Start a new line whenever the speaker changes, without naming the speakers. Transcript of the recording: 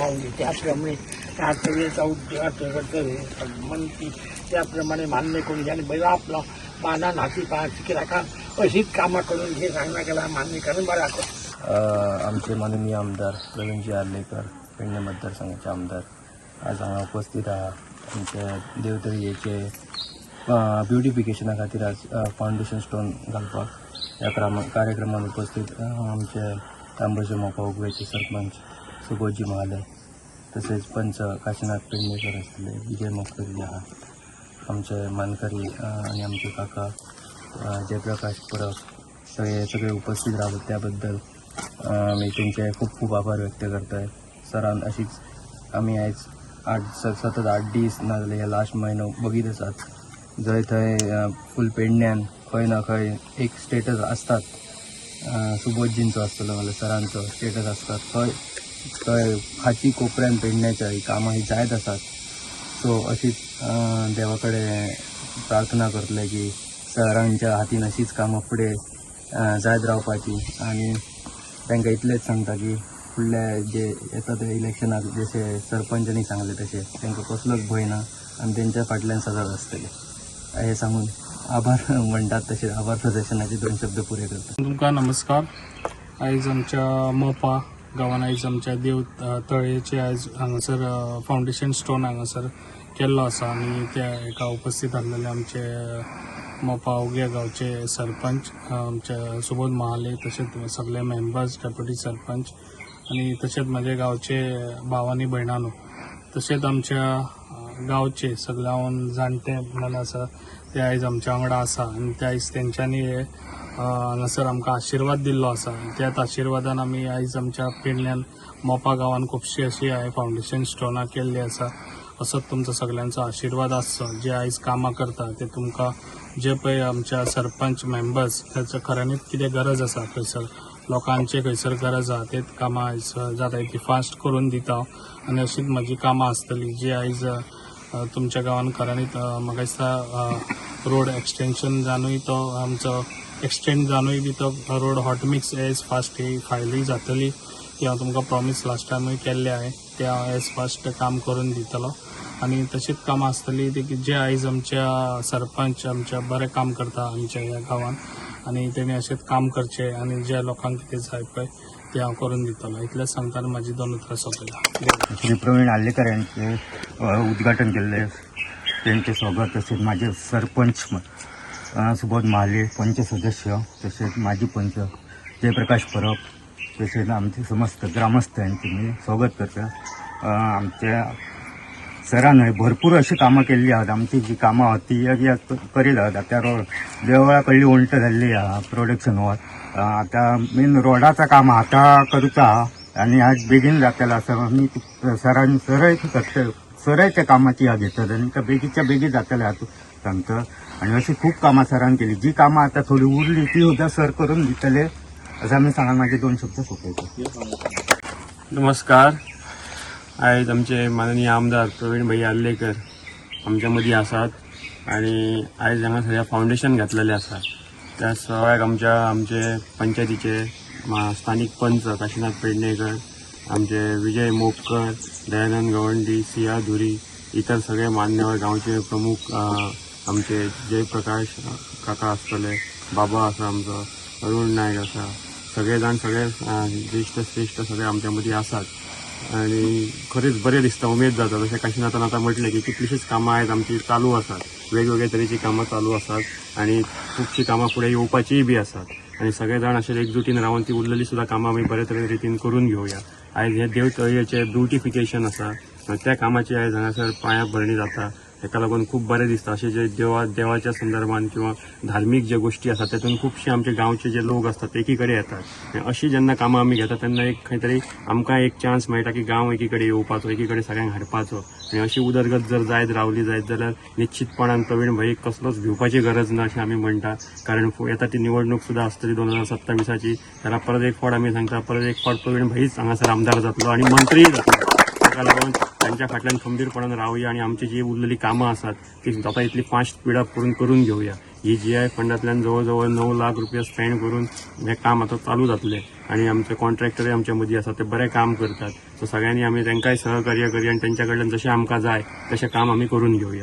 माऊली त्याप्रमाणे सगळ्याचा उद्योग म्हणती त्याप्रमाणे मान्य करून घ्या आणि बैला आपला पाना नाती पाहायची राखा अशीच कामं करून हे सांगण्यात गेला मान्य करून बरं राखो.
आमचे माननीय आमदार प्रवीणजी आर्लेकर पेडणे मतदारसंघाचे आमदार आज हांगा उपस्थित आहा. आमच्या देवतळीचे ब्युटिफिकेशना खातीर आज फाउंडेशन स्टोन घालपाक ह्या कार्यक्रमात उपस्थित आमचे तांबोजे मोपा उगवेचे सरपंच सुबोधजी महाले तसेच पंच काशीनाथ पेडणेकर असले विजय मोखरी आहा, आमचे मानकरी आणि आमचे काका जयप्रकाश परब सगळे उपस्थित राहतात त्याबद्दल मी तुमचे खूप खूप आभार व्यक्त करतोय. सरान अशीच आम्ही आज सतत 8 दीस नाजाल्यार ह्या लास्ट म्हयनो बघीत आसात जंय थंय फूल पेडण्यान खंय ना खंय एक स्टेटस असतात. सुबोधजींचो आसतलो नाजाल्यार सरांचो स्टेटस असतात थंय हाची कोपऱ्यान पेडण्याच्या ही कामां ही जायत आसात. सो अशीच देवा कडेन प्रार्थना करतले की सरांच्या हातीन अशीच कामां फुडें जायत रावपाची आणि तांकां इतलेंच सांगता की फुडले जे येता ते इलेक्शनाक जशे सरपंचांनी सांगले तशे तांकां कसलोच भंय ना आनी तेंच्या फाटल्यान सदांच आसतले हे सांगून आभार म्हणटात तशें आभार प्रदर्शनाचे 2 शब्द पुरे करतात.
तुमकां नमस्कार. आयज आमच्या मोपा गांवान आयज आमच्या देव तळयेचे आयज हांगासर फाउंडेशन स्टोन हांगासर केल्लो आसा आणि त्या एका उपस्थित आसलेले आमचे मोपा उगे गांवचे सरपंच आमचे सुबोध महाले तशेंच सगळे मेंबर्स डेप्युटी सरपंच आणि तशेंच म्हाजे गांवचे भाव आनी भयणानो तशेंच आमच्या गांवचे सगळ्याहून जाणटे म्हणून आसा ते आयज आमच्या वांगडा आसा आणि ते आयज तेंच्यांनी हांगासर आमकां आशिर्वाद दिल्लो आसा. त्याच आशिर्वादान आमी आयज आमच्या पेडण्यान मोपा गांवान खुबशी अशी फाउंडेशन स्टोनां केल्ली आसा. असोच तुमचो सगळ्यांचो आशिर्वाद आसचो. जे आयज कामां करता ते तुमकां जे पळय आमच्या सरपंच मेंबर्स त्याचं खऱ्यांनीच कितें गरज आसा खंयसर लोकांचे खंयसर गरज आसा तेच कामां आयज जाता ती फास्ट करून दिता आनी अशीच म्हजी कामां आसतली जी आयज तुमच्या गांवान खऱ्यांनीच म्हाका दिसता रोड एक्सटेंशन जावनूय तो आमचो एक्सटेंड जावनूय बी तो road hot mix as fast ही फायलूय जातली ती हांव तुमकां प्रॉमीस लास्ट टायमूय केल्ले आहे ते हांव एज फास्ट काम करून दितलो आणि तशीच कामां आसतली ती जे आयज आमच्या सरपंच आमच्या बरें काम करता आमच्या ह्या गांवान आणि तेणी अशेंच काम करचें आणि ज्या लोकांक कितें जाय पळय ते हांव करून दितलो इतलेंच सांगता आनी म्हाजी 2 उतरां सोंपयल्या.
श्री प्रवीण आर्लेकर यांचे उद्घाटन केले त्यांचे स्वागत तसेच माझे सरपंच सुबोध महाले पंच सदस्य तसेच माजी पंच जयप्रकाश परब तसेच आमचे समस्त ग्रामस्थ यांचे मी स्वागत करता. आमच्या सरान भरपूर अशी कामां केल्ली आहात. आमची जी कामां आहात ती एक करीत आहात. आता देवळा कडली उंट जाल्ली आहा प्रोडक्शन वर आता मेन रोडाचं काम आता करूचा आणि आज बेगीन जातलं असं मी सरांनी सरळ त्या कामाची या घेतात आणि त्या बेगीच्या बेगी जातले हातून सांगतं आणि अशी खूप कामां सरान केली. जी कामां आता थोडी उरली ती सुद्धा सर करून दितले असं आम्ही सांगा माझे 2 शब्द सोपयचे.
नमस्कार. आयज आमचे माननीय आमदार प्रवीण भाई आर्लेकर आमच्या मदीं आसात आणि आयज हांगा सगळ्या फाउंडेशन घातलेले आसा. त्या सगळ्याक आमचे पंचायतीचे स्थानिक पंच काशीनाथ पेडणेकर आमचे विजय मोपकर दयानंद गवंडी सिया धुरी इतर सगळे मान्यवर गांवचे प्रमुख आमचे जयप्रकाश काका आसतले बाबा आसा आमचो अरुण नायक आसा सगळे जाण सगळे श्रेष्ठ सगळे आमच्या मदीं आसात आणि खरेंच बरें दिसता उमेद जाता. जशें काशीनाथान आतां म्हटलें की कितलीशीच कामां आयज आमची चालू आसात वेगवेगळे तरेची कामां चालू आसात आणि खुबशीं कामां फुडें येवपाचीय बी आसात आणि सगळे जाण अशें एकजुटीन रावन ती उरलेली सुद्दां कामां आमी बरे तरे रितीन करून घेवया. आयज हे देवतळयेचें ब्युटिफिकेशन आसा त्या कामाची आयज हांगासर पांयाभरणी जाता ताका लागून खूप बरें दिसता. अशें जे देवाच्या संदर्भान किंवा धार्मीक जे गोष्टी आसात तातूंत खुबशे आमचे गांवचे जे लोक आसतात एकी कडेन येतात. अशी जेन्ना कामां आमी घेता तेन्ना एक खंय तरी आमकां एक चान्स मेळटा की गांव एकी कडेन येवपाचो एकी कडेन सगळ्यांक हाडपाचो आनी अशी उदरगत जर जायत रावली जायत जाल्यार निश्चितपणान प्रवीण भाईक कसलोच भिवपाची गरज ना अशें आमी म्हणटा. कारण येता ती निवडणूक सुद्दां आसतली 2027ची जाल्यार परत एक फावट आमी सांगता परत एक फावट प्रवीण भाईच हांगासर आमदार जातलो आणि मंत्रीय जातलो. ताका लागून तांच्या फाटल्यान खंबीरपणान रावया आणि आमची जी उरलेली कामां आसात ती जाता इतली फास्ट स्पीड अप करून घेवया. ही GI फंडांतल्यान जवळ 9 लाख रुपया स्पेंड करून हे काम आता चालू जातले आणि आमचे कॉन्ट्रॅक्टरय आमच्या मदीं आसा ते बरें काम करतात. सो सगळ्यांनी आमी तांकांय सहकार्य करूया आणि त्यांच्या कडल्यान जशें आमकां जाय तशें काम आमी करून घेवया.